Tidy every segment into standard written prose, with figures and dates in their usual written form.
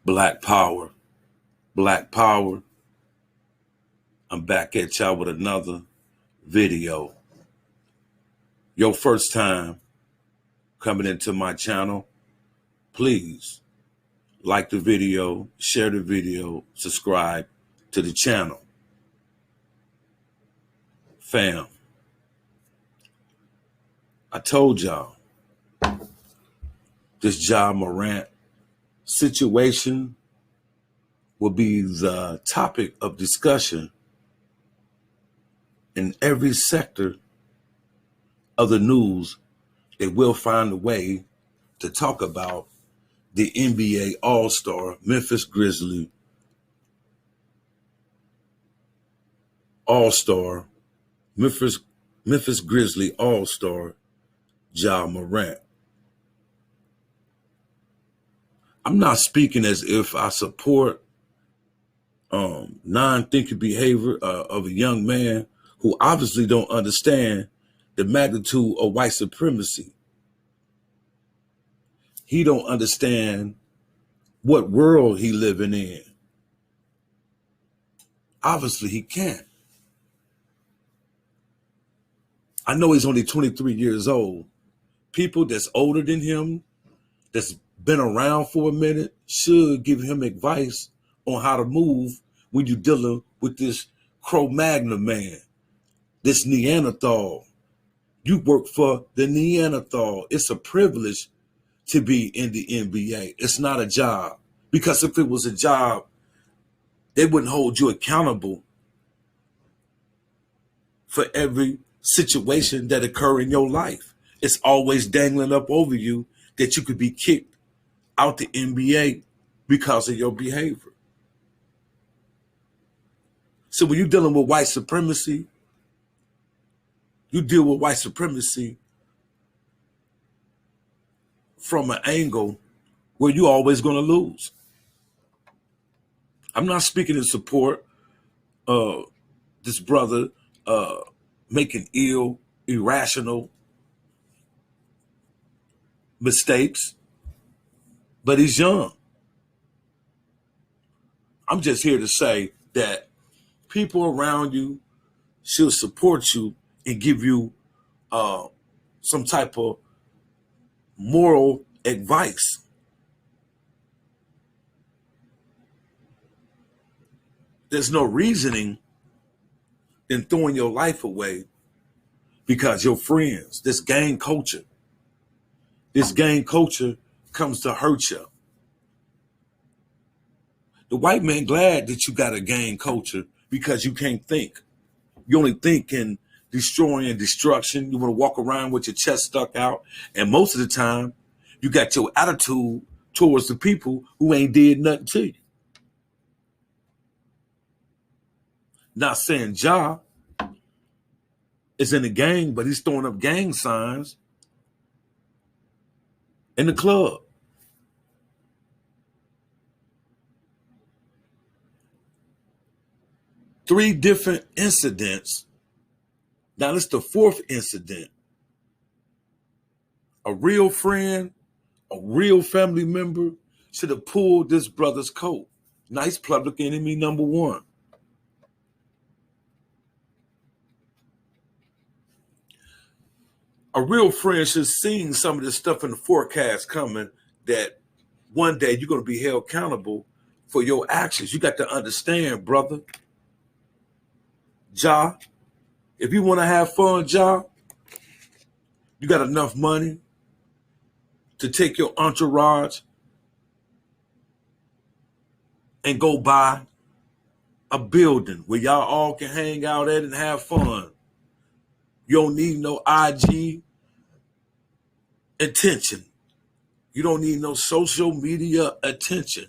Black Power, Black Power. I'm back at y'all with another video. Your first time coming into my channel, please like the video, share the video, subscribe to the channel. Fam, I told y'all this Morant situation will be the topic of discussion in every sector of the news. They will find a way to talk about the NBA All-Star, Memphis Grizzly All-Star, Memphis Grizzly All-Star, Morant. I'm not speaking as if I support non-thinking behavior of a young man who obviously don't understand the magnitude of white supremacy. He don't understand what world he living in. Obviously he can't. I know he's only 23 years old. People that's older than him, that's been around for a minute, should give him advice on how to move when you're dealing with this Cro-Magnon man, this Neanderthal. You work for the Neanderthal. It's a privilege to be in the NBA. It's not a job. Because if it was a job, they wouldn't hold you accountable for every situation that occur in your life. It's always dangling up over you that you could be kicked out the NBA because of your behavior. So when you're dealing with white supremacy, you deal with white supremacy from an angle where you're always going to lose. I'm not speaking in support of this brother making irrational mistakes, but he's young. I'm just here to say that people around you should support you and give you some type of moral advice. There's no reasoning in throwing your life away because your friends, this gang culture comes to hurt you. The white man glad that you got a gang culture because you can't think. You only think in destroying and destruction. You want to walk around with your chest stuck out. And most of the time, you got your attitude towards the people who ain't did nothing to you. Not saying Ja is in the gang, but he's throwing up gang signs in the club. Three different incidents. Now this is the fourth incident. A real friend, a real family member should have pulled this brother's coat. Nice public enemy number one. A real friend should have seen some of this stuff in the forecast coming, that one day you're going to be held accountable for your actions. You got to understand, brother. Ja, if you want to have fun, Ja, you got enough money to take your entourage and go buy a building where y'all all can hang out at and have fun. You don't need no IG attention. You don't need no social media attention.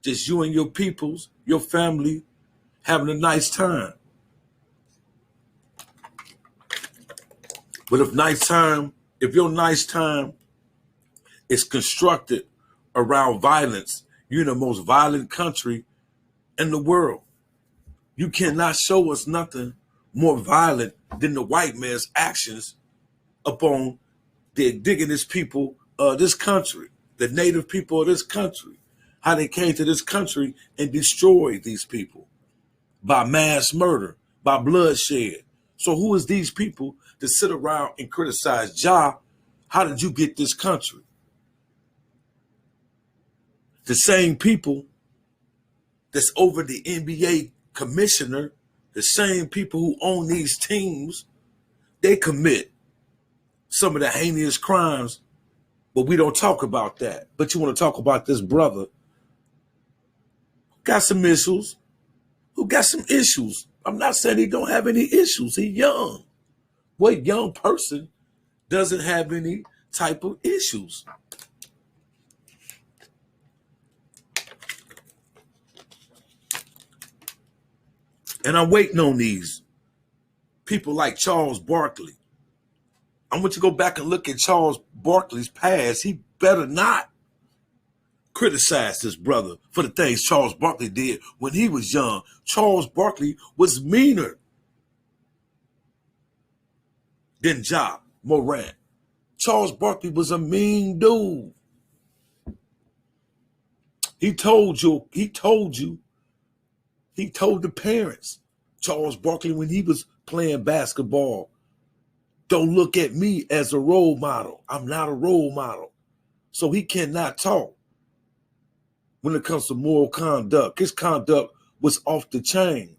Just you and your peoples, your family, having a nice time. But if your nice time is constructed around violence, you're in the most violent country in the world. You cannot show us nothing more violent than the white man's actions upon the indigenous people of this country, the native people of this country. how they came to this country and destroyed these people by mass murder, by bloodshed. So who is these people to sit around and criticize Ja? How did you get this country? The same people that's over the NBA commissioner, the same people who own these teams, they commit some of the heinous crimes, but we don't talk about that. But you want to talk about this brother who got some issues, who got some issues. I'm not saying he don't have any issues. He young. What young person doesn't have any type of issues? And I'm waiting on these people like Charles Barkley. I want you to go back and look at Charles Barkley's past. He better not criticize this brother for the things Charles Barkley did when he was young. Charles Barkley was meaner than Ja Morant. Charles Barkley was a mean dude. He told the parents, Charles Barkley, when he was playing basketball, don't look at me as a role model. I'm not a role model. So he cannot talk when it comes to moral conduct. His conduct was off the chain.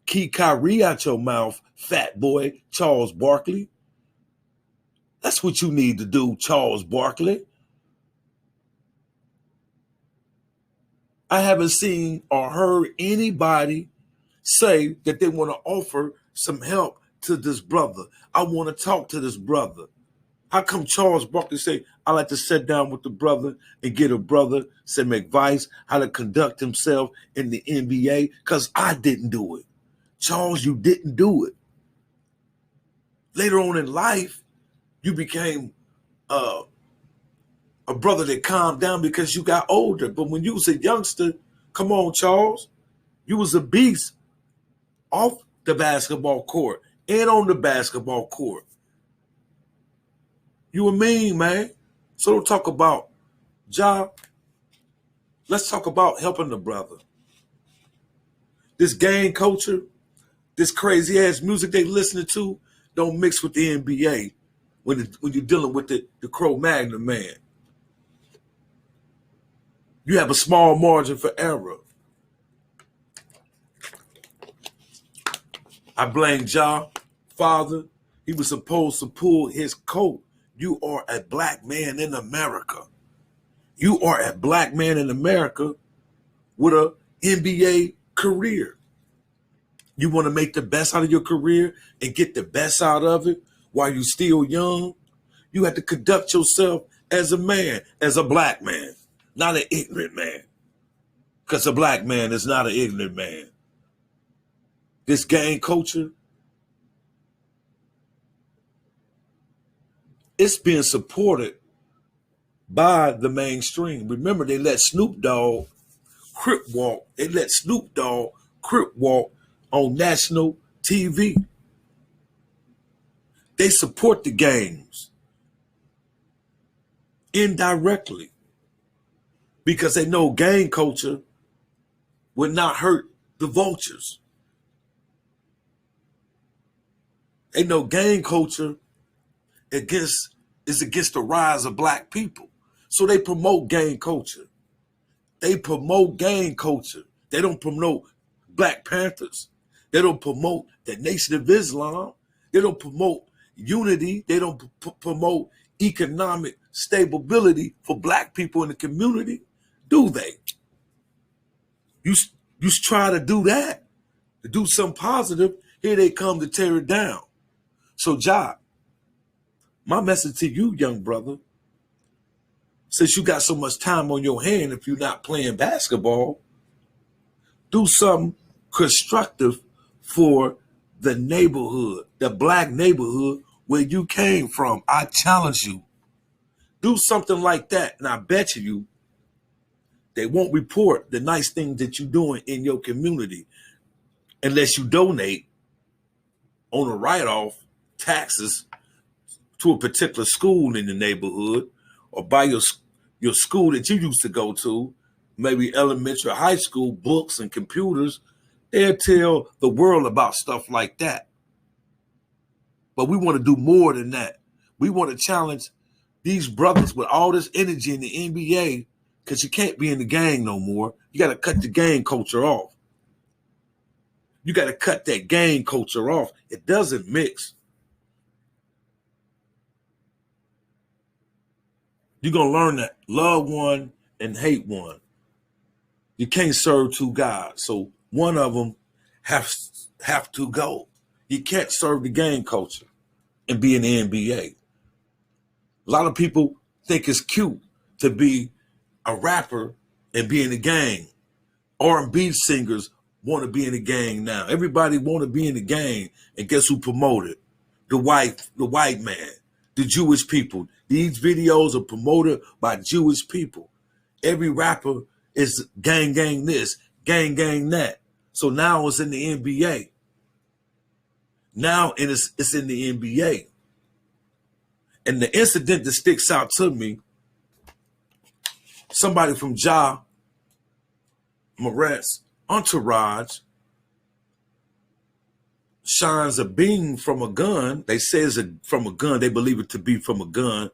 Keep Kyrie out your mouth, fat boy, Charles Barkley. That's what you need to do, Charles Barkley. I haven't seen or heard anybody say that they want to offer some help to this brother. I want to talk to this brother. How come Charles Barkley say, I like to sit down with the brother and get a brother some advice how to conduct himself in the NBA? Because I didn't do it. Charles, you didn't do it. Later on in life, you became a brother that calmed down because you got older. But when you was a youngster, come on, Charles, you was a beast off the basketball court and on the basketball court. You were mean, man. So don't talk about Ja. Let's talk about helping the brother. This gang culture, this crazy ass music they listening to, don't mix with the NBA when you're dealing with the Cro-Magnon man. You have a small margin for error. I blame Ja, father. He was supposed to pull his coat. You are a black man in America. You are a black man in America with an NBA career. You want to make the best out of your career and get the best out of it while you're still young? You have to conduct yourself as a man, as a black man, not an ignorant man. Because a black man is not an ignorant man. This gang culture, it's being supported by the mainstream. Remember, they let Snoop Dogg Crip walk. They let Snoop Dogg Crip walk on national TV. They support the gangs indirectly because they know gang culture would not hurt the vultures. They know gang culture is against the rise of black people. So they promote gang culture. They promote gang culture. They don't promote Black Panthers. They don't promote the Nation of Islam. They don't promote unity. They don't promote economic stability for black people in the community, do they? You try to do that, to do something positive. Here they come to tear it down. So, Ja, my message to you, young brother, since you got so much time on your hand, if you're not playing basketball, do something constructive for the neighborhood, the black neighborhood where you came from. I challenge you. Do something like that, and I bet you they won't report the nice things that you're doing in your community unless you donate on a write-off taxes to a particular school in the neighborhood or buy your school that you used to go to, maybe elementary or high school, books and computers, they'll tell the world about stuff like that. But we want to do more than that. We want to challenge these brothers with all this energy in the NBA, because you can't be in the gang no more. You got to cut the gang culture off. You got to cut that gang culture off. It doesn't mix. You're going to learn that love one and hate one. You can't serve two gods. So one of them have to go. You can't serve the gang culture and be in the NBA. A lot of people think it's cute to be a rapper and be in the gang. R&B singers want to be in the gang now. Everybody want to be in the gang, and guess who promoted? The white man, the Jewish people. These videos are promoted by Jewish people. Every rapper is gang this, gang that. So now it's in the NBA. Now it's in the NBA. And the incident that sticks out to me, somebody from Morant's entourage shines a beam from a gun. They say it's from a gun. They believe it to be from a gun.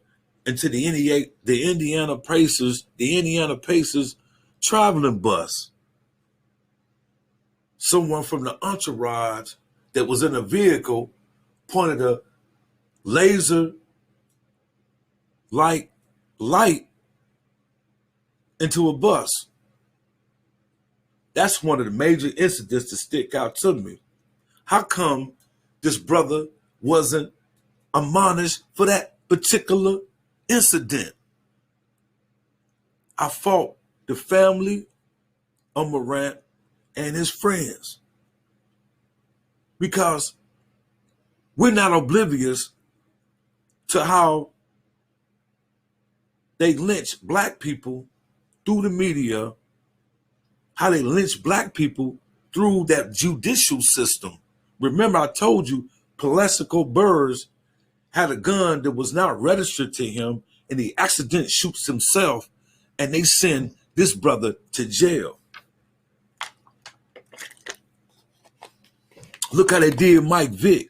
Into the Indiana Pacers traveling bus. Someone from the entourage that was in a vehicle pointed a laser light into a bus. That's one of the major incidents that stick out to me. How come this brother wasn't admonished for that particular incident? I fought the family of Morant and his friends, because we're not oblivious to how they lynch black people through the media, how they lynch black people through that judicial system. Remember, I told you Plaxico Burress had a gun that was not registered to him, and he accidentally shoots himself, and they send this brother to jail. Look how they did Mike Vick.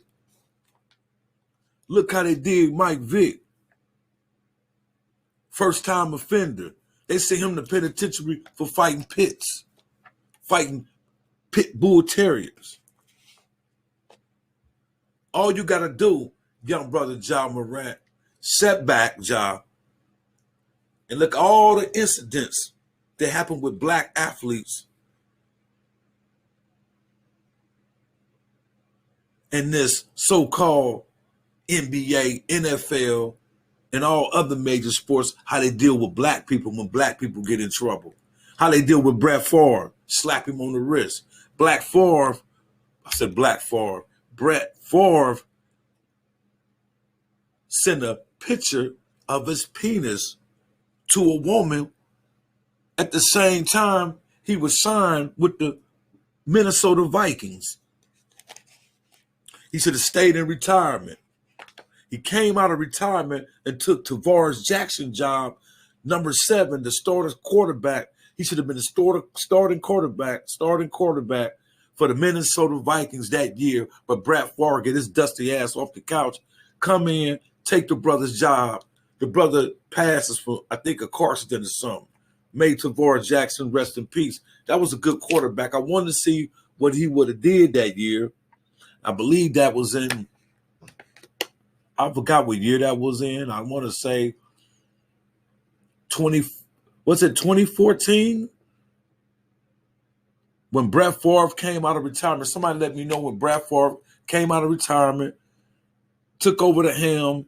Look how they did Mike Vick. First time offender. They sent him to penitentiary for fighting pits, fighting pit bull terriers. All you got to do, young brother Ja Morant, set back, Ja, and look at all the incidents that happened with black athletes in this so-called NBA, NFL, and all other major sports, how they deal with black people when black people get in trouble. How they deal with Brett Favre, slap him on the wrist. Brett Favre sent a picture of his penis to a woman at the same time he was signed with the Minnesota Vikings. He should have stayed in retirement. He came out of retirement and took Tavares Jackson's job, number 7, the starter quarterback. He should have been the starting quarterback for the Minnesota Vikings that year. But Brett Favre get his dusty ass off the couch, come in, take the brother's job. The brother passes for, I think, a car accident or something. Made Tavares Jackson rest in peace. That was a good quarterback. I wanted to see what he would have did that year. I believe that was in, I forgot what year that was in. I want to say 2014? When Brett Favre came out of retirement. Somebody let me know when Brett Favre came out of retirement, took over the helm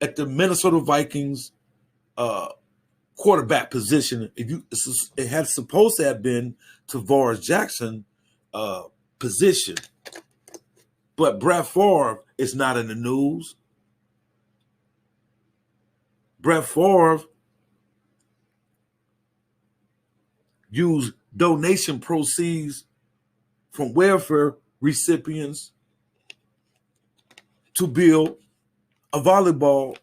at the Minnesota Vikings quarterback position. It had supposed to have been Tavares Jackson position. But Brett Favre is not in the news. Brett Favre used donation proceeds from welfare recipients to build a volleyball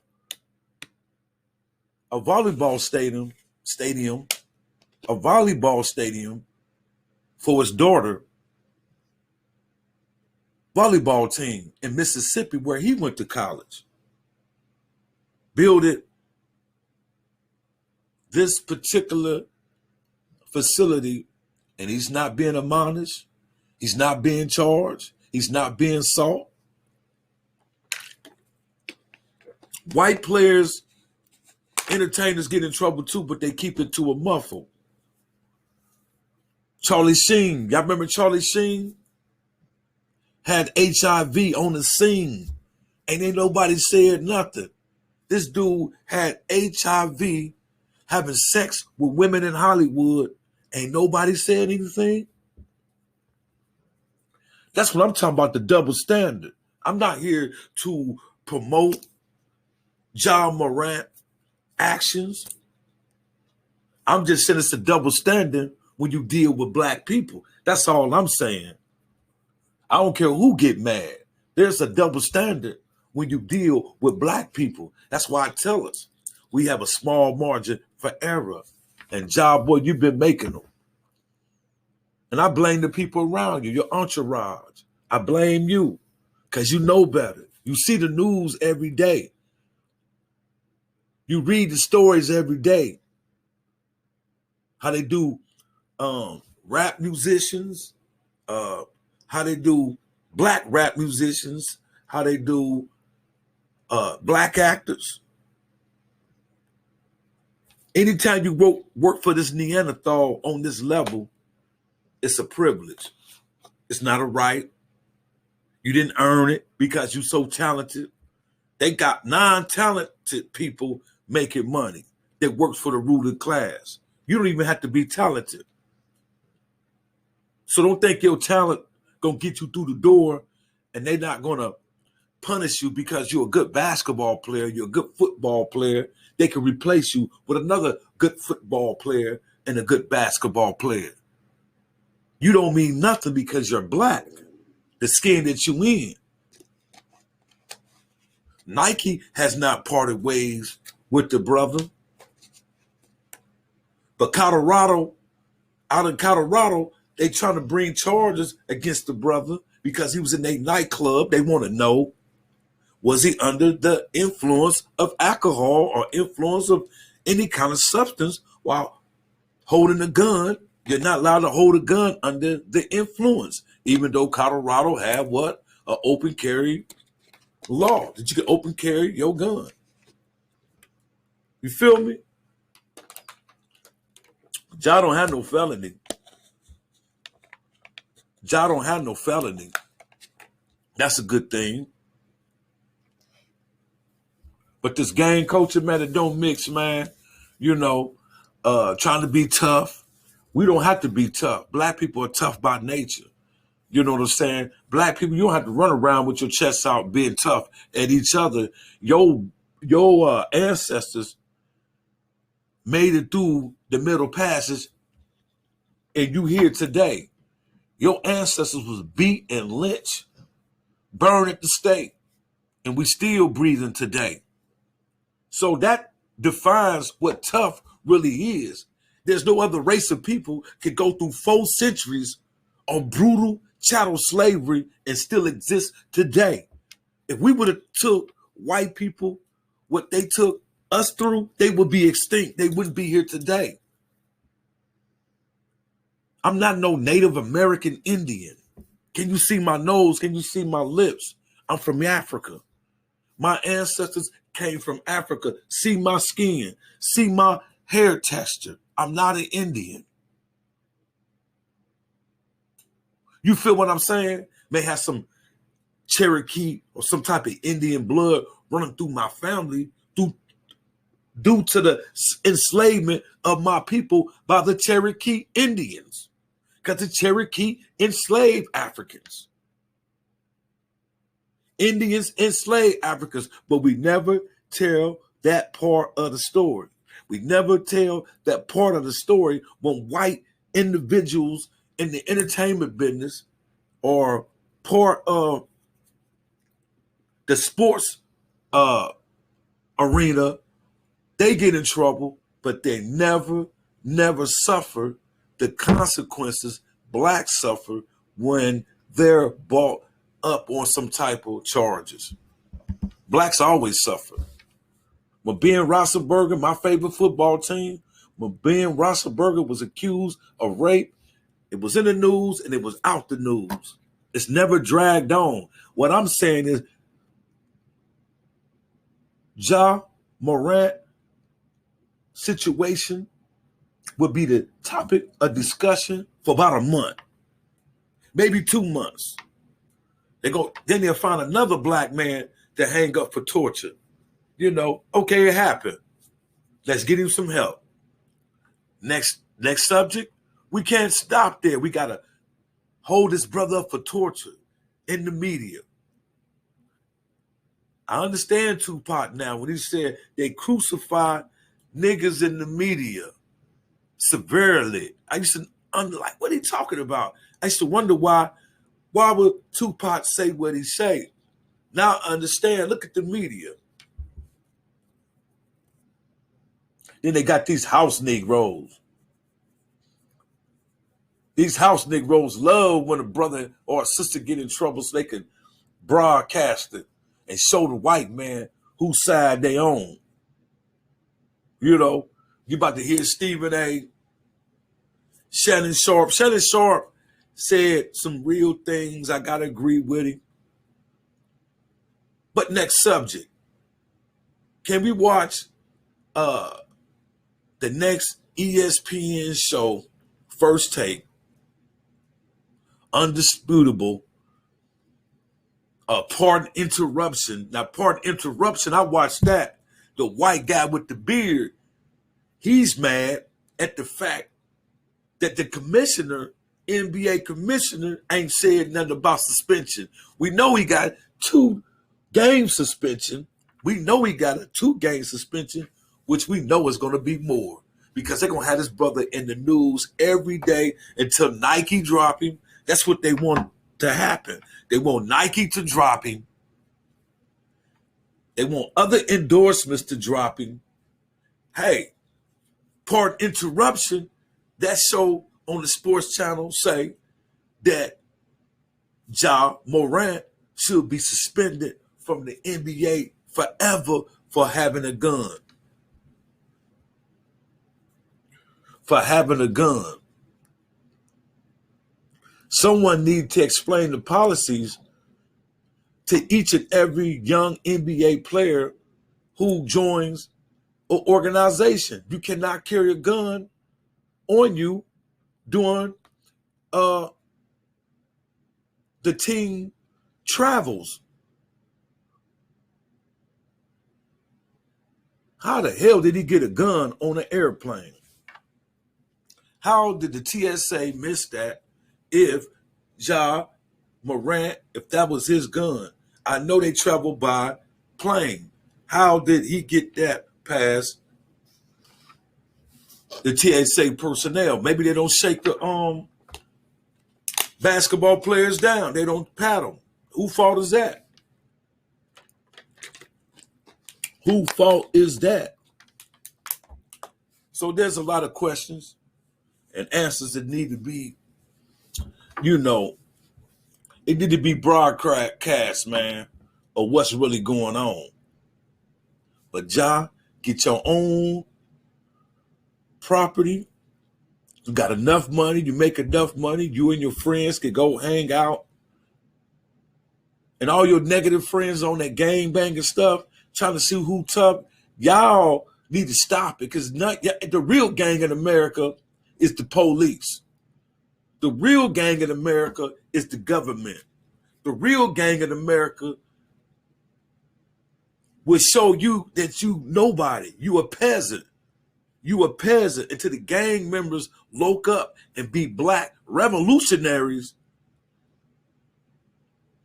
a volleyball stadium for his daughter volleyball team in Mississippi where he went to college. Build it, this particular facility, and he's not being admonished. He's not being charged. He's not being sought. White players, entertainers get in trouble too, but they keep it to a muffle. Charlie Sheen, y'all remember Charlie Sheen? Had HIV on the scene, and ain't nobody said nothing. This dude had HIV, having sex with women in Hollywood, ain't nobody said anything. That's what I'm talking about, the double standard. I'm not here to promote Morant actions. I'm just saying it's a double standard when you deal with black people. That's all I'm saying. I don't care who get mad. There's a double standard when you deal with black people. That's why I tell us we have a small margin for error. And boy, you've been making them. And I blame the people around you, your entourage. I blame you because you know better. You see the news every day. You read the stories every day. How they do rap musicians, how they do black rap musicians, how they do black actors. Anytime you work for this Neanderthal on this level, it's a privilege. It's not a right. You didn't earn it because you're so talented. They got non-talented people making money that works for the ruling class. You don't even have to be talented. So don't think your talent gonna get you through the door and they're not gonna punish you because you're a good basketball player, you're a good football player. They can replace you with another good football player and a good basketball player. You don't mean nothing because you're black, the skin that you in. Nike has not parted ways with the brother. But out in Colorado, they trying to bring charges against the brother because he was in a nightclub. They want to know, was he under the influence of alcohol or influence of any kind of substance while holding a gun? You're not allowed to hold a gun under the influence, even though Colorado had what? An open carry law that you can open carry your gun. You feel me? Ja don't have no felony. Ja don't have no felony. That's a good thing. But this gang culture, man, it don't mix, man. You know, trying to be tough. We don't have to be tough. Black people are tough by nature. You know what I'm saying? Black people, you don't have to run around with your chest out being tough at each other. Your ancestors made it through the Middle Passage, and you here today. Your ancestors was beat and lynched, burned at the stake, and we still breathing today. So that defines what tough really is. There's no other race of people can go through 4 centuries of brutal chattel slavery and still exist today. If we would have took white people what they took us through, they would be extinct. They wouldn't be here today. I'm not no Native American Indian. Can you see my nose? Can you see my lips? I'm from Africa. My ancestors came from Africa. See my skin. See my hair texture. I'm not an Indian. You feel what I'm saying? May have some Cherokee or some type of Indian blood running through my family due to the enslavement of my people by the Cherokee Indians. Because the Cherokee enslaved Africans. Indians enslaved Africans, but we never tell that part of the story. We never tell that part of the story when white individuals in the entertainment business or part of the sports arena They get in trouble, but they never suffer the consequences blacks suffer when they're brought up on some type of charges. Blacks always suffer. When Ben Roethlisberger, my favorite football team, when Ben Roethlisberger was accused of rape, it was in the news and it was out the news. It's never dragged on. What I'm saying is, Morant situation would be the topic of discussion for about a month, maybe 2 months. Then they'll find another black man to hang up for torture. Okay, it happened. Let's get him some help. Next subject, we can't stop there. We got to hold this brother up for torture in the media. I understand Tupac now when he said they crucify niggas in the media severely. I used to like, what are you talking about? I used to wonder why would Tupac say what he say? Now I understand. Look at the media. Then they got these house Negroes. These house Negroes love when a brother or a sister get in trouble so they can broadcast it and show the white man whose side they on. You about to hear Stephen A. Shannon Sharp. Shannon Sharp said some real things. I got to agree with him. But next subject. Can we watch the next ESPN show, First Take, Undisputable, Pardon Interruption. Now, Pardon Interruption, I watched that. The white guy with the beard, he's mad at the fact that the commissioner, NBA commissioner, ain't said nothing about suspension. We know he got 2-game suspension. We know he got a 2-game suspension, which we know is going to be more because they're going to have this brother in the news every day until Nike drop him. That's what they want to happen. They want Nike to drop him. They want other endorsements to drop him. Hey, Pardon Interruption, that show on the sports channel say that Morant should be suspended from the NBA forever for having a gun. For having a gun. Someone needs to explain the policies to each and every young NBA player who joins an organization. You cannot carry a gun on you during the team travels. How the hell did he get a gun on an airplane? How did the TSA miss that if Morant, if that was his gun? I know they travel by plane. How did he get that past the TSA personnel? Maybe they don't shake the basketball players down. They don't pat them. Whose fault is that? Whose fault is that? So there's a lot of questions and answers that need to be, it need to be broadcast, man, of what's really going on. But get your own property. You got enough money. You make enough money. You and your friends can go hang out. And all your negative friends on that gang banging stuff, trying to see who tough, y'all need to stop it because the real gang in America is the police. The real gang in America is the government. The real gang in America will show you that you nobody. You a peasant. You a peasant until the gang members lock up and be black revolutionaries.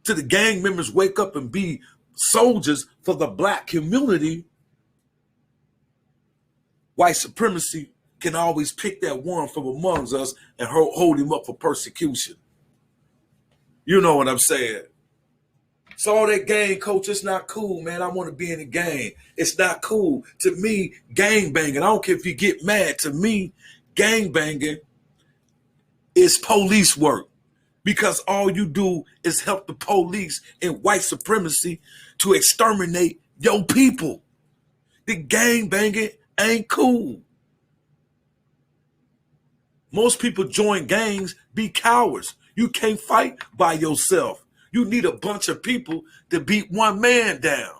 Till the gang members wake up and be soldiers for the black community. White supremacy can always pick that one from amongst us and hold him up for persecution. You know what I'm saying? So all that gang, coach, it's not cool, man. I want to be in the gang. It's not cool. To me, gang banging, I don't care if you get mad. To me, gang banging is police work because all you do is help the police and white supremacy to exterminate your people. The gang banging ain't cool. Most people join gangs be cowards. You can't fight by yourself. You need a bunch of people to beat one man down.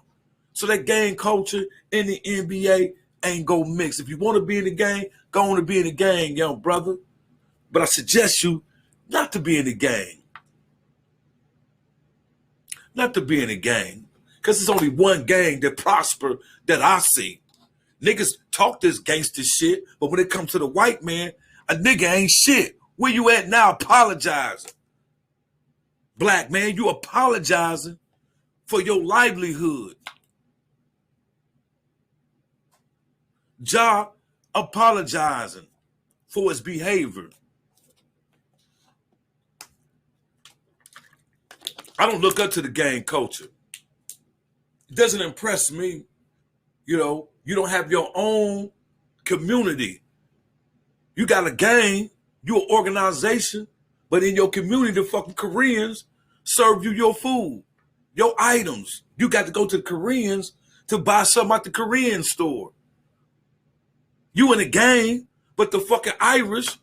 So that gang culture in the NBA ain't go mix. If you want to be in the gang, go on to be in the gang, young brother. But I suggest you not to be in the gang. Not to be in the gang. Because there's only one gang that prosper that I see. Niggas talk this gangster shit, but when it comes to the white man, a nigga ain't shit. Where you at now apologizing? Black man, you apologizing for your livelihood. Ja apologizing for his behavior. I don't look up to the gang culture. It doesn't impress me. You know, you don't have your own community. You got a gang, you an organization, but in your community, the fucking Koreans serve you your food, your items. You got to go to the Koreans to buy something at the Korean store. You in a gang, but the fucking Irish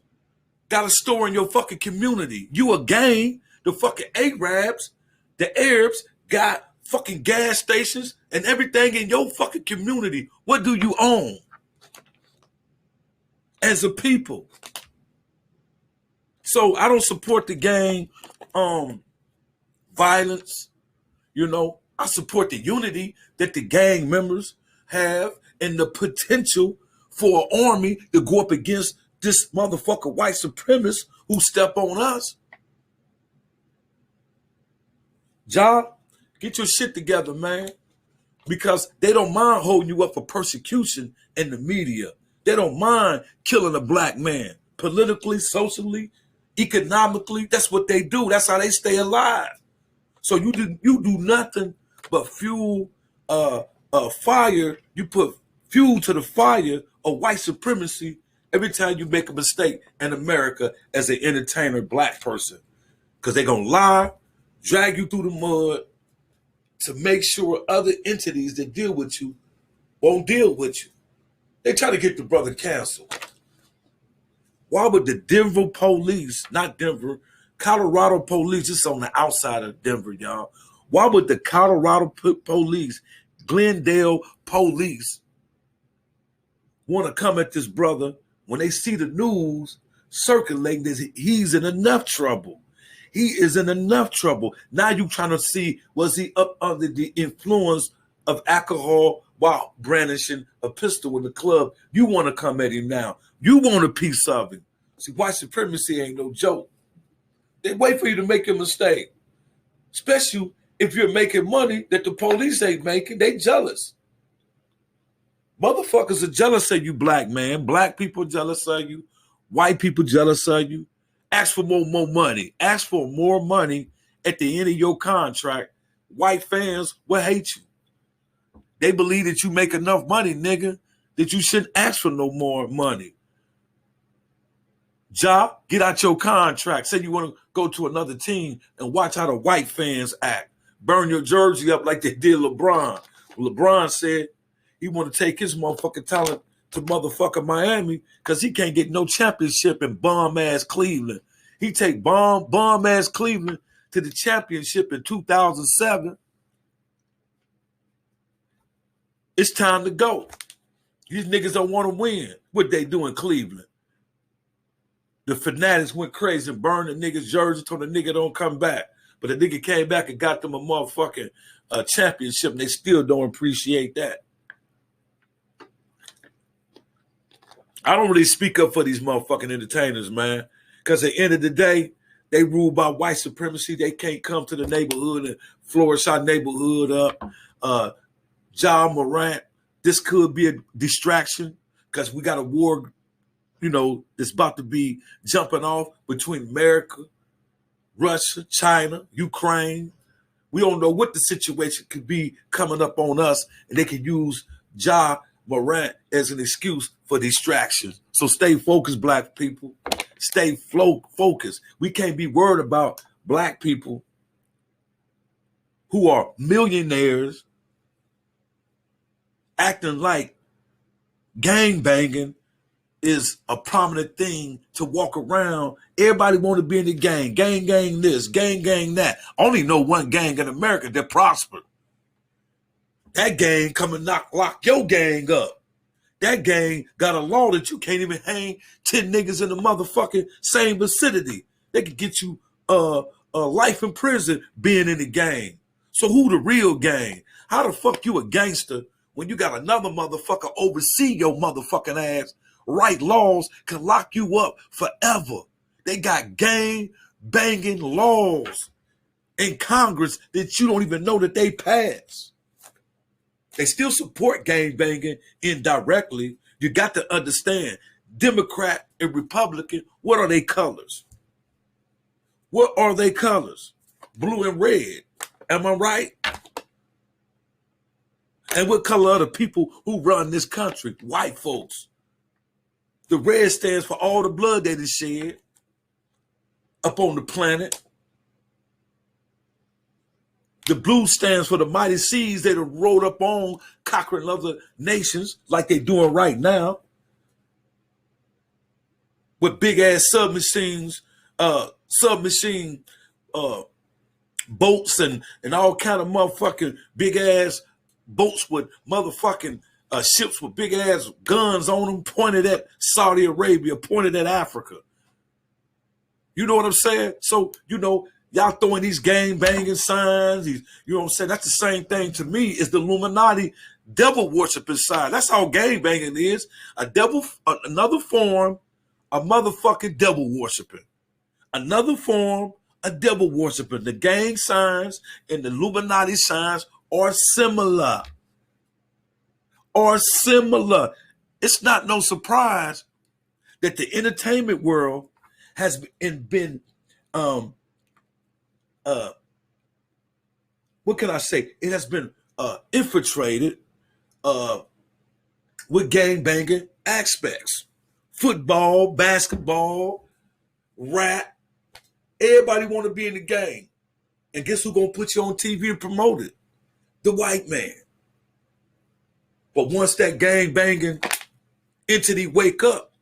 got a store in your fucking community. You a gang, the fucking Arabs, the Arabs got fucking gas stations and everything in your fucking community. What do you own as a people? So I don't support the gang violence. You know, I support the unity that the gang members have and the potential for an army to go up against this motherfucker white supremacist who step on us. Ja, get your shit together, man. Because they don't mind holding you up for persecution in the media. They don't mind killing a black man. Politically, socially, economically, that's what they do. That's how they stay alive. So you do nothing but fuel fire. You put fuel to the fire of white supremacy every time you make a mistake in America as an entertainer black person. Because they're going to lie, drag you through the mud to make sure other entities that deal with you won't deal with you. They try to get the brother canceled. Why would the Denver police, not Denver, Colorado police, it's on the outside of Denver, y'all. Why would the Colorado police, Glendale police, want to come at this brother when they see the news circulating that he's in enough trouble? He is in enough trouble. Now you trying to see, was he up under the influence of alcohol while brandishing a pistol in the club? You want to come at him now. You want a piece of him. See, white supremacy ain't no joke. They wait for you to make a mistake. Especially if you're making money that the police ain't making. They jealous. Motherfuckers are jealous of you, black man. Black people jealous of you. White people jealous of you. Ask for more money. Ask for more money at the end of your contract. White fans will hate you. They believe that you make enough money, nigga, that you shouldn't ask for no more money. Ja, get out your contract. Say you want to go to another team and watch how the white fans act. Burn your jersey up like they did LeBron. LeBron said he want to take his motherfucking talent to motherfucking Miami because he can't get no championship in bomb-ass Cleveland. He take bomb-ass Cleveland to the championship in 2007. It's time to go. These niggas don't want to win. What they do in Cleveland? The fanatics went crazy and burned the nigga's jersey till the nigga don't come back. But the nigga came back and got them a motherfucking championship, and they still don't appreciate that. I don't really speak up for these motherfucking entertainers, man. Because at the end of the day, they rule by white supremacy. They can't come to the neighborhood and flourish our neighborhood up. Ja Morant, this could be a distraction because we got a war, you know, that's about to be jumping off between America, Russia, China, Ukraine. We don't know what the situation could be coming up on us, and they can use Ja Morant as an excuse for distractions. So stay focused, black people. Stay focused. We can't be worried about black people who are millionaires acting like gang banging is a prominent thing to walk around. Everybody want to be in the gang. Gang this, gang that. I only know one gang in America that prospered. That gang come and lock your gang up. That gang got a law that you can't even hang 10 niggas in the motherfucking same vicinity. They could get you life in prison being in the gang. So who the real gang? How the fuck you a gangster when you got another motherfucker oversee your motherfucking ass? Write laws can lock you up forever. They got gang banging laws in Congress that you don't even know that they pass. They still support gang banging indirectly. You got to understand, Democrat and Republican, what are their colors? What are their colors? Blue and red. Am I right? And what color are the people who run this country? White folks. The red stands for all the blood that is shed up on the planet. The blue stands for the mighty seas that have rolled up on conquering other nations like they're doing right now. With big ass submachine boats and all kind of motherfucking big ass boats with motherfucking ships with big ass guns on them pointed at Saudi Arabia, pointed at Africa. You know what I'm saying? So, y'all throwing these gang banging signs, you know what I'm saying? That's the same thing to me as the Illuminati devil worshiping sign. That's how gang banging is. Another form of motherfucking devil worshiping. Another form of devil worshiping. The gang signs and the Illuminati signs are similar. It's not no surprise that the entertainment world has been what can I say? It has been infiltrated with gang banging aspects. Football, basketball, rap. Everybody want to be in the gang. And guess who's going to put you on TV and promote it? The white man. But once that gang banging entity wake up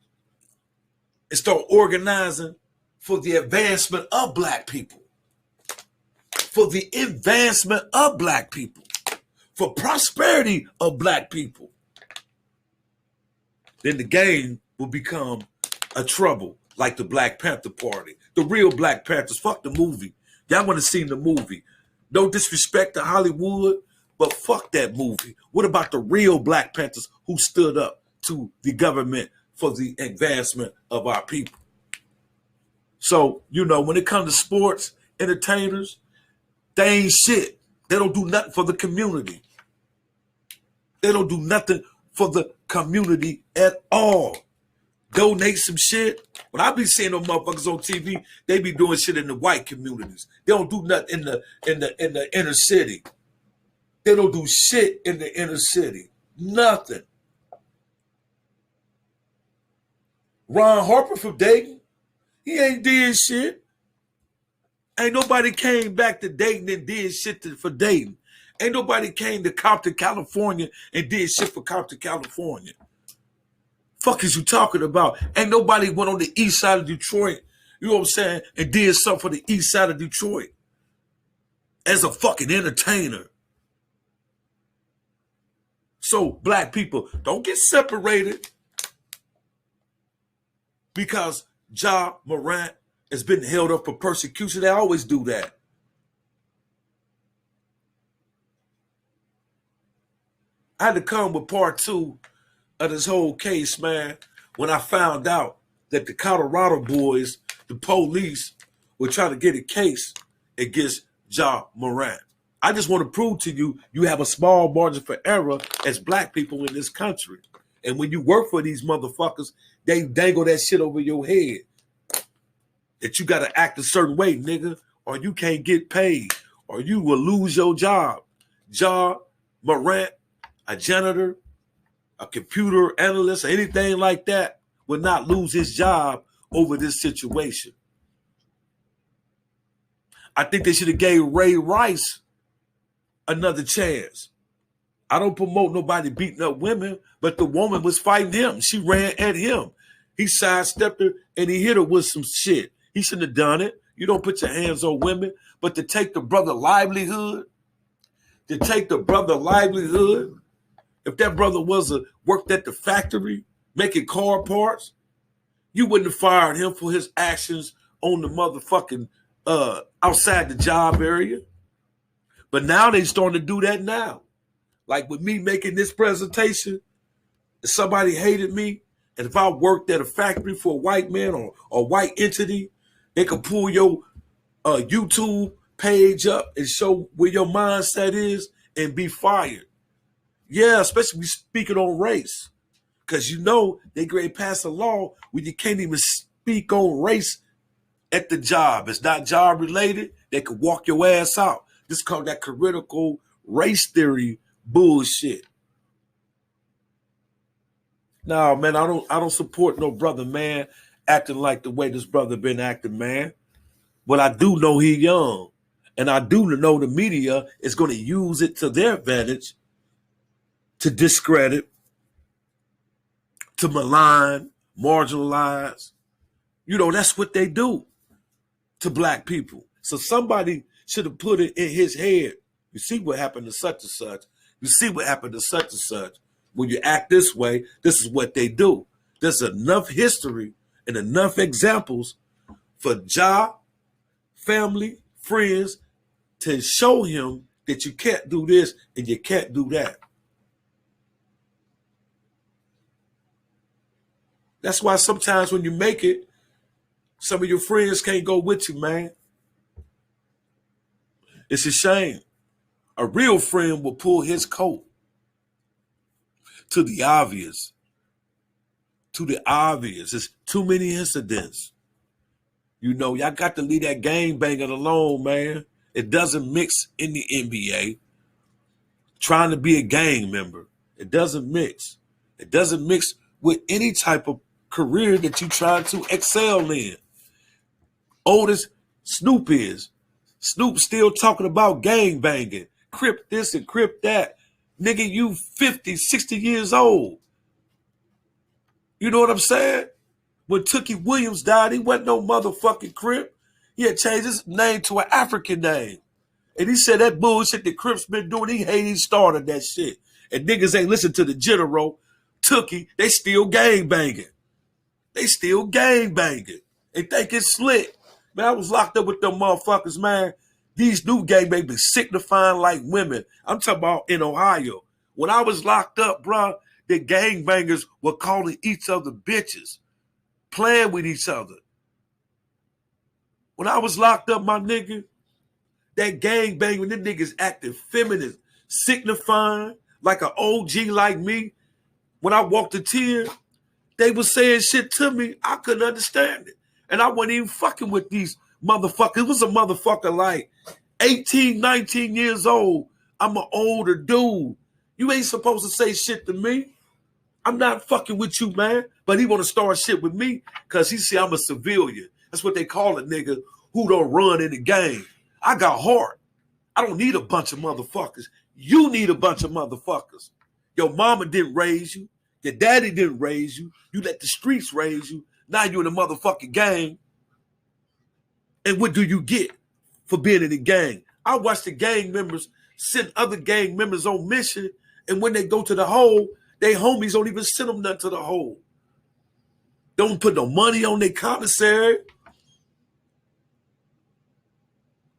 and start organizing for the advancement of black people, for the advancement of black people, for prosperity of black people, then the gang will become a trouble like the Black Panther Party. The real Black Panthers, fuck the movie. Y'all want to see the movie. No disrespect to Hollywood, but fuck that movie. What about the real Black Panthers who stood up to the government for the advancement of our people? So, when it comes to sports, entertainers, they ain't shit. They don't do nothing for the community. They don't do nothing for the community at all. Donate some shit. When I be seeing them motherfuckers on TV, they be doing shit in the white communities. They don't do nothing in the inner city. They don't do shit in the inner city. Nothing. Ron Harper from Dayton, he ain't did shit. Ain't nobody came back to Dayton and did shit for Dayton. Ain't nobody came to Compton, California and did shit for Compton, California. Fuck is you talking about? Ain't nobody went on the east side of Detroit, you know what I'm saying, and did something for the east side of Detroit as a fucking entertainer. So black people, don't get separated because Ja Morant has been held up for persecution. They always do that. I had to come with part 2 of this whole case, man, when I found out that the Colorado boys, the police, were trying to get a case against Ja Morant. I just want to prove to you, you have a small margin for error as black people in this country. And when you work for these motherfuckers, they dangle that shit over your head. That you got to act a certain way, nigga, or you can't get paid, or you will lose your job. Morant, a janitor, a computer analyst, or anything like that will not lose his job over this situation. I think they should have gave Ray Rice another chance. I don't promote nobody beating up women, but the woman was fighting him. She ran at him. He sidestepped her and he hit her with some shit. He shouldn't have done it. You don't put your hands on women, but to take the brother livelihood, if that brother worked at the factory making car parts, you wouldn't have fired him for his actions on the motherfucking outside the job area. But now they starting to do that now. Like with me making this presentation, if somebody hated me, and if I worked at a factory for a white man or a white entity, they could pull your YouTube page up and show where your mindset is and be fired. Yeah, especially speaking on race. Because you know they grade pass a law where you can't even speak on race at the job. It's not job related. They could walk your ass out. This is called that critical race theory bullshit. No, man, I don't support no brother, man, acting like the way this brother been acting, man. But I do know he young. And I do know the media is going to use it to their advantage to discredit, to malign, marginalize. You know, that's what they do to black people. So somebody should have put it in his head. You see what happened to such and such. You see what happened to such and such. When you act this way, this is what they do. There's enough history and enough examples for job, family, friends to show him that you can't do this and you can't do that. That's why sometimes when you make it, some of your friends can't go with you, man. It's a shame. A real friend will pull his coat to the obvious. It's too many incidents. You know, y'all got to leave that gang banging alone, man. It doesn't mix in the NBA. Trying to be a gang member. It doesn't mix. It doesn't mix with any type of career that you try to excel in. Old as Snoop is. Snoop still talking about gang banging. Crip this and crip that. Nigga, you 50, 60 years old. You know what I'm saying? When Tookie Williams died, he wasn't no motherfucking Crip. He had changed his name to an African name. And he said that bullshit that Crip's been doing, he started that shit. And niggas ain't listen to the general, Tookie, they still gang banging. They think it's slick. Man, I was locked up with them motherfuckers, man. These new gangbangers be signifying like women. I'm talking about in Ohio. When I was locked up, bro, the gangbangers were calling each other bitches, playing with each other. When I was locked up, my nigga, that gangbanging, them niggas acting feminine, signifying like an OG like me. When I walked the tier, they was saying shit to me. I couldn't understand it. And I wasn't even fucking with these motherfuckers. It was a motherfucker like 18, 19 years old. I'm an older dude. You ain't supposed to say shit to me. I'm not fucking with you, man. But he want to start shit with me because he see I'm a civilian. That's what they call a nigga who don't run in the game. I got heart. I don't need a bunch of motherfuckers. You need a bunch of motherfuckers. Your mama didn't raise you. Your daddy didn't raise you. You let the streets raise you. Now you in a motherfucking gang. And what do you get for being in the gang? I watch the gang members send other gang members on mission, and when they go to the hole, they homies don't even send them nothing to the hole. Don't put no money on their commissary.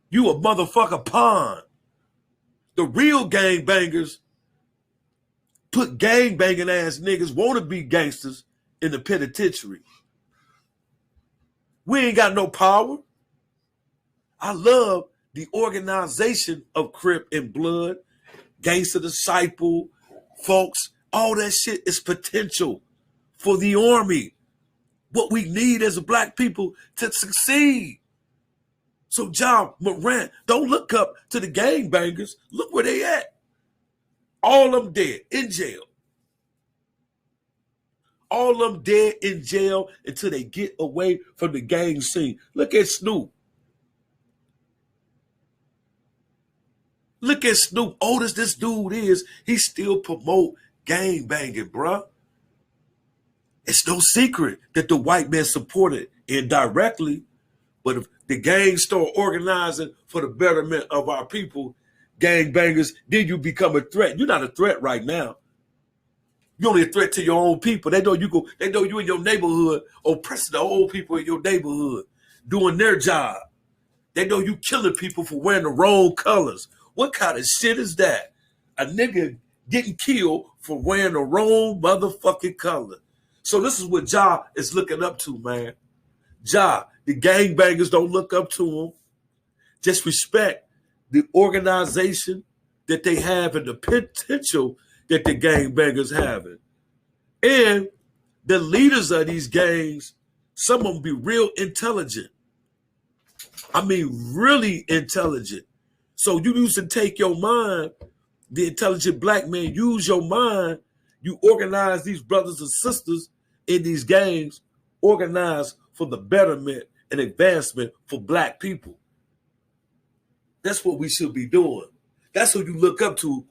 You a motherfucker pawn. The real gangbangers put gangbanging ass niggas wanna be gangsters in the penitentiary. We ain't got no power. I love the organization of Crip and Blood, Gangster Disciple, folks. All that shit is potential for the army. What we need as a black people to succeed. So John Morant, don't look up to the gangbangers. Look where they at. All of them dead in jail. All of them dead in jail until they get away from the gang scene. Look at Snoop. Look at Snoop. Old as this dude is, he still promote gang banging, bruh. It's no secret that the white man supported indirectly, but if the gangs start organizing for the betterment of our people, gang bangers, then you become a threat. You're not a threat right now. You're only a threat to your own people. They know you in your neighborhood oppressing the old people in your neighborhood, doing their job. They know you killing people for wearing the wrong colors. What kind of shit is that? A nigga getting killed for wearing the wrong motherfucking color. So this is what Ja is looking up to, man. Ja, the gangbangers don't look up to him. Just respect the organization that they have and the potential that the gangbangers have. And the leaders of these gangs, some of them be real intelligent. I mean, really intelligent. So you used to take your mind, the intelligent black man, use your mind. You organize these brothers and sisters in these gangs, organize for the betterment and advancement for black people. That's what we should be doing. That's who you look up to,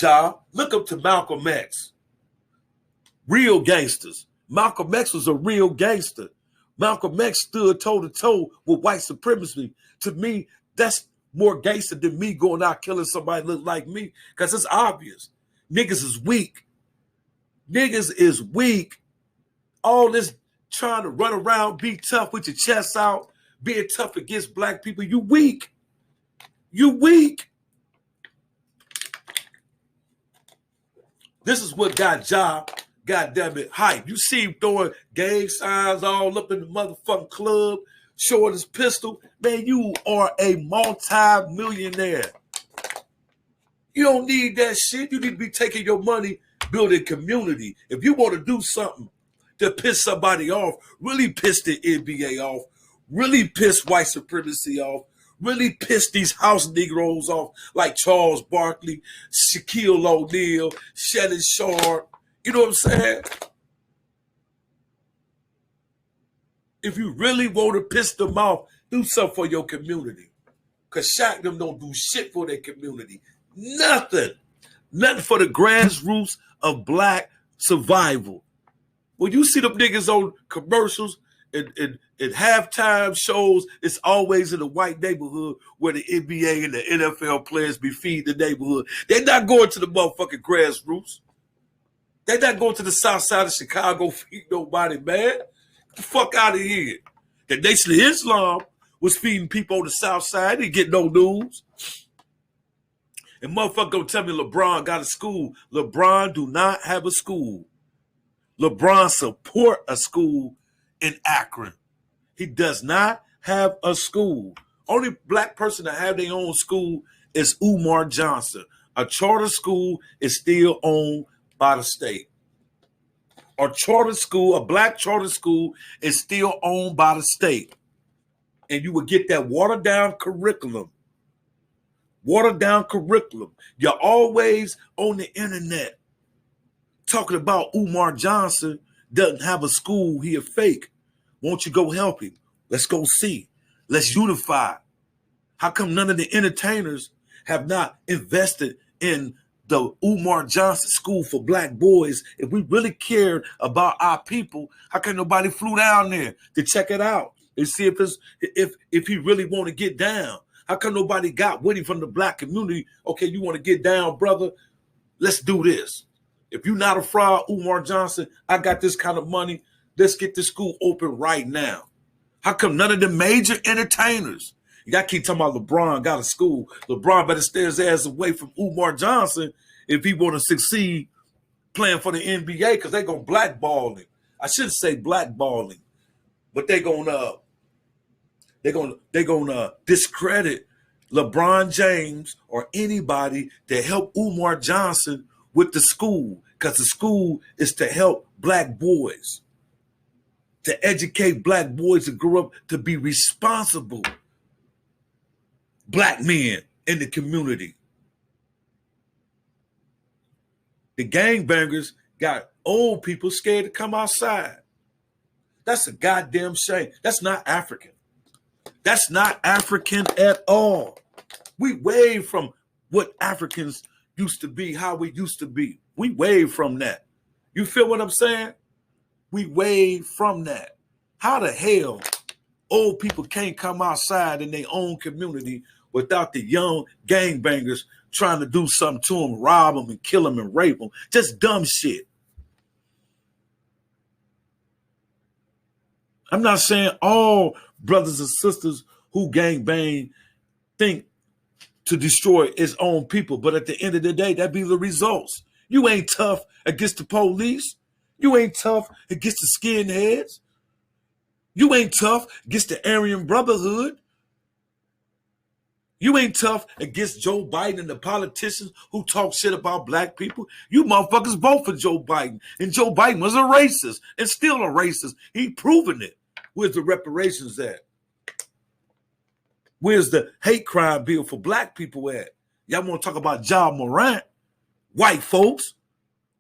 Ja. Look up to Malcolm X. Real gangsters. Malcolm X was a real gangster. Malcolm X stood toe-to-toe with white supremacy. To me, that's more gangster than me going out killing somebody that look like me, because it's obvious. Niggas is weak. Niggas is weak. All this trying to run around, be tough with your chest out, being tough against black people, you weak. You weak. This is what got Ja, goddamn it, hype. You see him throwing gang signs all up in the motherfucking club, showing his pistol. Man, you are a multi-millionaire. You don't need that shit. You need to be taking your money, building community. If you want to do something to piss somebody off, really piss the NBA off, really piss white supremacy off, really piss these house Negroes off like Charles Barkley, Shaquille O'Neal, Shannon Sharp. You know what I'm saying? If you really want to piss them off, do something for your community. Because Shaq them don't do shit for their community. Nothing. Nothing for the grassroots of black survival. When you see them niggas on commercials and halftime shows, it's always in a white neighborhood where the NBA and the NFL players be feeding the neighborhood. They're not going to the motherfucking grassroots. They're not going to the south side of Chicago feed nobody, man. Get the fuck out of here. The Nation of Islam was feeding people on the south side. They didn't get no news. And motherfucker gonna tell me LeBron got a school. LeBron do not have a school. LeBron support a school in Akron. He does not have a school. Only black person to have their own school is Umar Johnson. A charter school is still owned by the state. A charter school, a black charter school is still owned by the state. And you will get that watered down curriculum. Watered down curriculum. You're always on the internet talking about Umar Johnson doesn't have a school. He a fake. Won't you go help him? Let's go see. Let's unify. How come none of the entertainers have not invested in the Umar Johnson School for Black Boys? If we really cared about our people, how come nobody flew down there to check it out and see if he really want to get down? How come nobody got with him from the black community? Okay, you want to get down, brother? Let's do this. If you're not a fraud, Umar Johnson, I got this kind of money. Let's get this school open right now. How come none of the major entertainers? You got to keep talking about LeBron got a school. LeBron better stay his ass away from Umar Johnson if he want to succeed playing for the NBA, because they're going to blackball him. I shouldn't say blackball him, but they're going to discredit LeBron James or anybody to help Umar Johnson with the school, because the school is to help black boys. to educate black boys to grow up to be responsible black men in the community. The gangbangers got old people scared to come outside. That's a goddamn shame. That's not African. That's not African at all. We way from what Africans used to be, how we used to be. We way from that. You feel what I'm saying? We way from that. How the hell old people can't come outside in their own community without the young gangbangers trying to do something to them, rob them and kill them and rape them? Just dumb shit. I'm not saying all brothers and sisters who gangbang think to destroy its own people, but at the end of the day, that be the results. You ain't tough against the police. You ain't tough against the skinheads. You ain't tough against the Aryan Brotherhood. You ain't tough against Joe Biden and the politicians who talk shit about black people. You motherfuckers vote for Joe Biden. And Joe Biden was a racist and still a racist. He proven it. Where's the reparations at? Where's the hate crime bill for black people at? Y'all want to talk about Morant? White folks.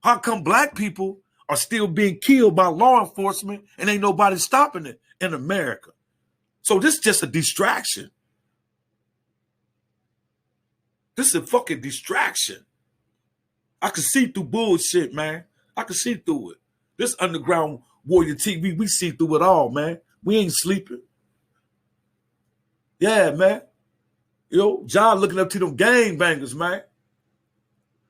How come black people are still being killed by law enforcement and ain't nobody stopping it in America? So this is just a distraction. This is a fucking distraction. I can see through bullshit, man. I can see through it. This Underground Warrior TV, we see through it all, man. We ain't sleeping. Yeah, man. You know, John looking up to them gangbangers, man.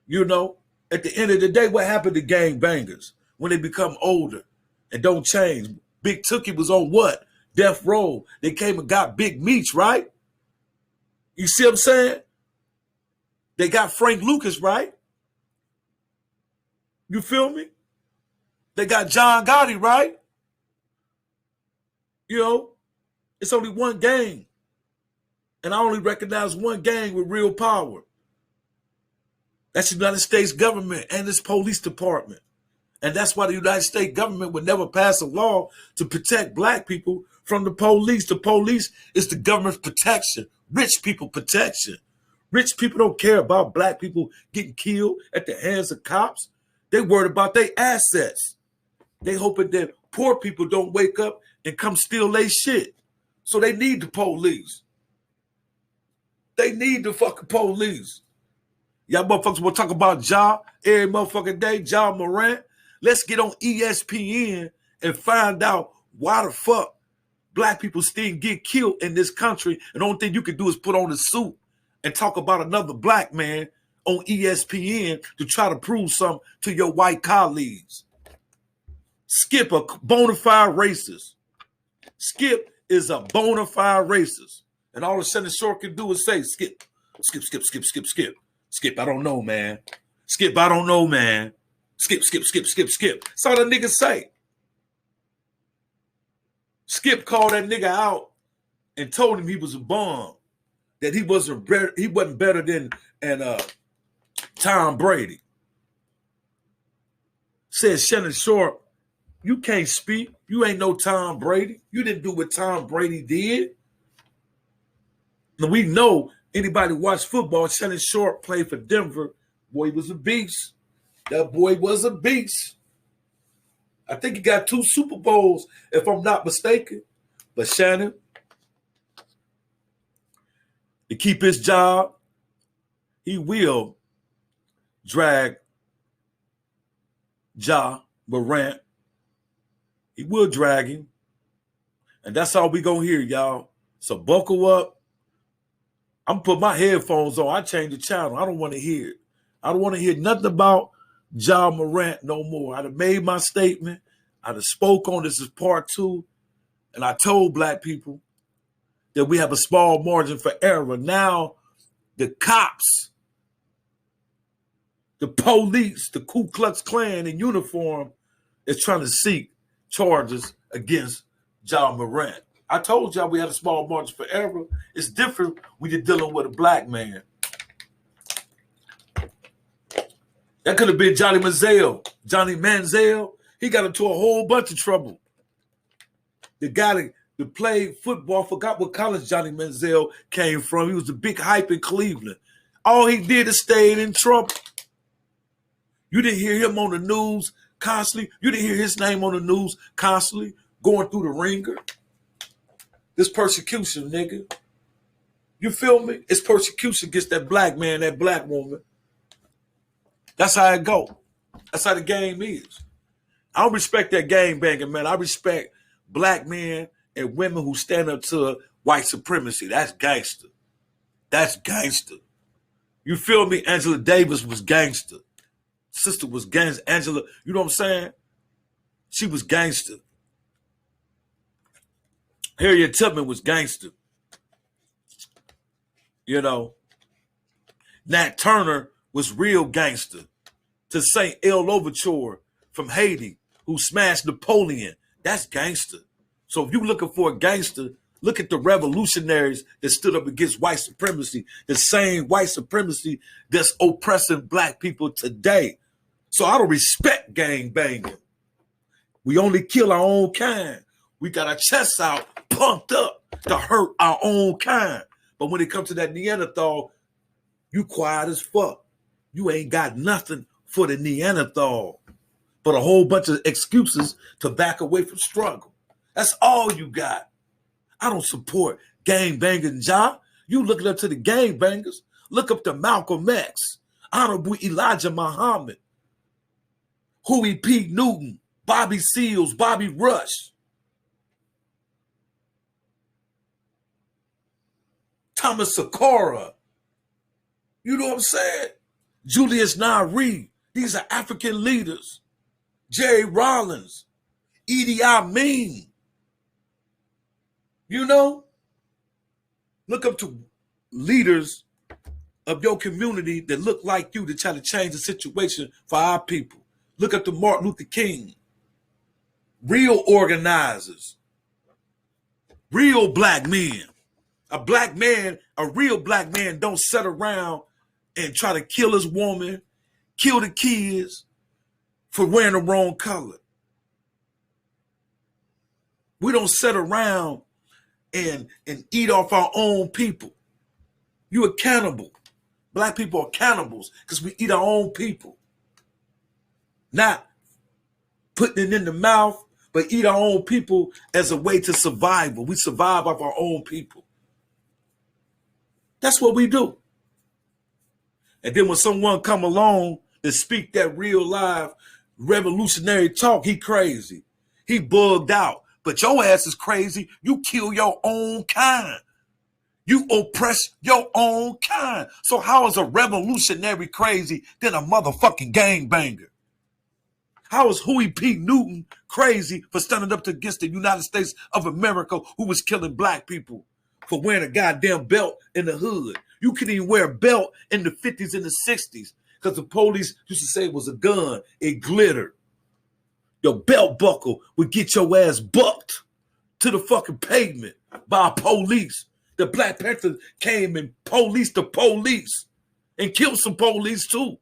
You know, at the end of the day, what happened to gangbangers when they become older and don't change? Big Tookie was on what? Death row. They came and got Big Meech, right? You see what I'm saying? They got Frank Lucas, right? You feel me? They got John Gotti, right? You know, it's only one gang. And I only recognize one gang with real power. That's the United States government and its police department. And that's why the United States government would never pass a law to protect black people from the police. The police is the government's protection, rich people protection. Rich people don't care about black people getting killed at the hands of cops. They worried about their assets. They hoping that poor people don't wake up and come steal their shit. So they need the police. They need the fucking police. Y'all motherfuckers want to talk about Ja every motherfucking day, Ja Morant. Let's get on ESPN and find out why the fuck black people still get killed in this country. And the only thing you can do is put on a suit and talk about another black man on ESPN to try to prove something to your white colleagues. Skip a bona fide racist. Skip is a bona fide racist. And all the Shannon Short can do is say, skip, skip, skip, skip, skip, skip. Skip, I don't know, man. Skip, I don't know, man. Skip, skip, skip, skip, skip. That's all that nigga say. Skip called that nigga out and told him he was a bum. That he wasn't better than Tom Brady. Said Shannon Short, you can't speak. You ain't no Tom Brady. You didn't do what Tom Brady did. Now we know anybody watch football, Shannon Short played for Denver. Boy, he was a beast. That boy was a beast. I think he got 2 Super Bowls, if I'm not mistaken. But Shannon, to keep his job, he will drag Ja Morant. He will drag him. And that's all we gonna hear, y'all. So buckle up. I'm put my headphones on. I change the channel. I don't want to hear it. I don't want to hear nothing about Ja Morant no more. I'd have made my statement. I'd have spoke on this as part 2. And I told black people that we have a small margin for error. Now the cops, the police, the Ku Klux Klan in uniform is trying to seek charges against Ja Morant. I told y'all we had a small margin for error. It's different when you're dealing with a black man. That could have been Johnny Manziel. He got into a whole bunch of trouble. The guy that played football, forgot what college Johnny Manziel came from. He was a big hype in Cleveland. All he did is stay in trouble. You didn't hear him on the news constantly. You didn't hear his name on the news constantly, going through the ringer. This persecution, nigga. You feel me? It's persecution against that black man, that black woman. That's how it go. That's how the game is. I don't respect that gang banging, man. I respect black men and women who stand up to white supremacy. That's gangster. That's gangster. You feel me? Angela Davis was gangster. Sister was gangster. Angela, you know what I'm saying? She was gangster. Harriet Tubman was gangster. You know, Nat Turner was real gangster. To St. El Overture from Haiti, who smashed Napoleon, that's gangster. So if you're looking for a gangster, look at the revolutionaries that stood up against white supremacy, the same white supremacy that's oppressing black people today. So I don't respect gang banging. We only kill our own kind. We got our chests out, pumped up to hurt our own kind. But when it comes to that Neanderthal, you quiet as fuck. You ain't got nothing for the Neanderthal, but a whole bunch of excuses to back away from struggle. That's all you got. I don't support gang banging, Ja. You looking up to the gang bangers. Look up to Malcolm X, Honorable Elijah Muhammad, Huey P. Newton, Bobby Seals, Bobby Rush, Thomas Sakura. You know what I'm saying? Julius Nyerere. These are African leaders. Jerry Rollins, Idi Amin. You know? Look up to leaders of your community that look like you to try to change the situation for our people. Look up to Martin Luther King. Real organizers. Real black men. A real black man don't sit around and try to kill his woman, kill the kids for wearing the wrong color. We don't sit around and eat off our own people. You a cannibal. Black people are cannibals because we eat our own people. Not putting it in the mouth, but eat our own people as a way to survival. We survive off our own people. That's what we do. And then when someone come along and speak that real live revolutionary talk, he crazy. He bugged out. But your ass is crazy. You kill your own kind. You oppress your own kind. So how is a revolutionary crazy than a motherfucking gangbanger? How is Huey P. Newton crazy for standing up against the United States of America who was killing black people for wearing a goddamn belt in the hood? You couldn't even wear a belt in the 50s and the 60s because the police used to say it was a gun. It glittered. Your belt buckle would get your ass bucked to the fucking pavement by police. The Black Panthers came and policed the police and killed some police too.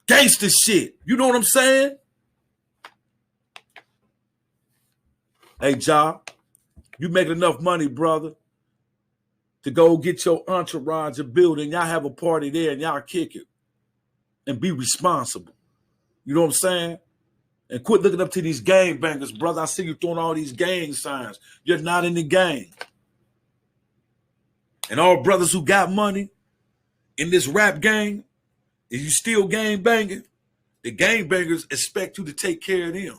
Gangster shit. You know what I'm saying? Hey, Ja, you make enough money, brother, to go get your entourage a building. Y'all have a party there and y'all kick it and be responsible. You know what I'm saying? And quit looking up to these gang bangers, brother. I see you throwing all these gang signs. You're not in the gang. And all brothers who got money in this rap gang, if you still gang banging, the gang bangers expect you to take care of them.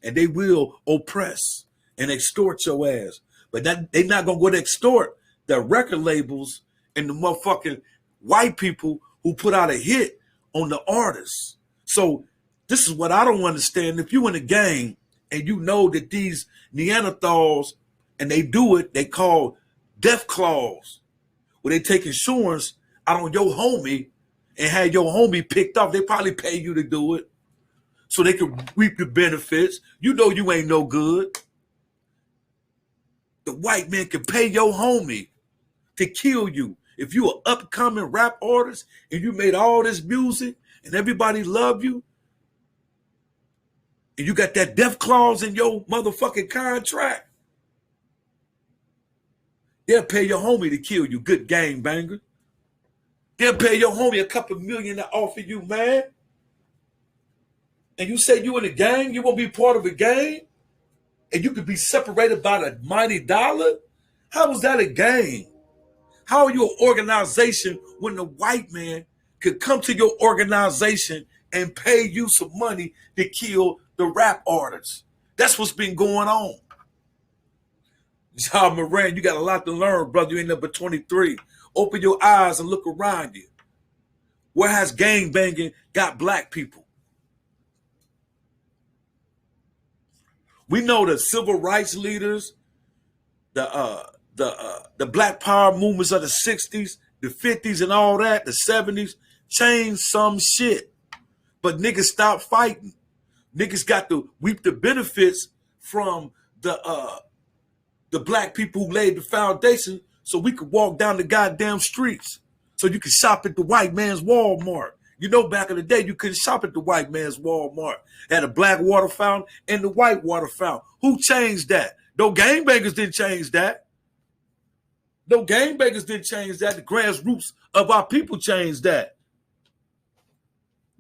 And they will oppress and extort your ass. But they're not going to go to extort the record labels and the motherfucking white people who put out a hit on the artists. So this is what I don't understand. If you in a gang and you know that these Neanderthals, and they do it, they call death clause, where they take insurance out on your homie and have your homie picked off. They probably pay you to do it so they can reap the benefits. You know you ain't no good. The white man can pay your homie to kill you. If you an upcoming rap artist and you made all this music and everybody love you, and you got that death clause in your motherfucking contract, they'll pay your homie to kill you, good gang banger. They'll pay your homie a couple million to offer you, man. And you say you in a gang, you won't be part of a gang, and you could be separated by the mighty dollar? How is that a gang? How are you an organization when the white man could come to your organization and pay you some money to kill the rap artists? That's what's been going on. Ja Morant, you got a lot to learn, brother. You ain't number 23. Open your eyes and look around you. Where has gang banging got black people? We know the civil rights leaders, the black power movements of the 60s, the 50s and all that, the 70s, changed some shit. But niggas stopped fighting. Niggas got to reap the benefits from the black people who laid the foundation so we could walk down the goddamn streets. So you could shop at the white man's Walmart. You know, back in the day, you couldn't shop at the white man's Walmart. Had a black water fountain and the white water fountain. Who changed that? No gangbangers didn't change that. No gangbangers didn't change that. The grassroots of our people changed that.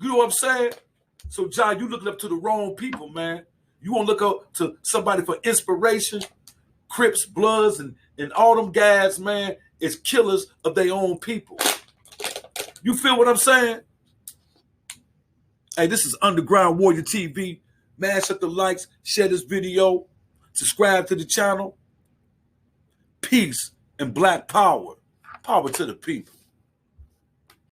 You know what I'm saying? So, John, you looking up to the wrong people, man. You want to look up to somebody for inspiration? Crips, Bloods, and all them guys, man, is killers of their own people. You feel what I'm saying? Hey, this is Underground Warrior TV. Mash up the likes, share this video, subscribe to the channel. Peace and black power. Power to the people.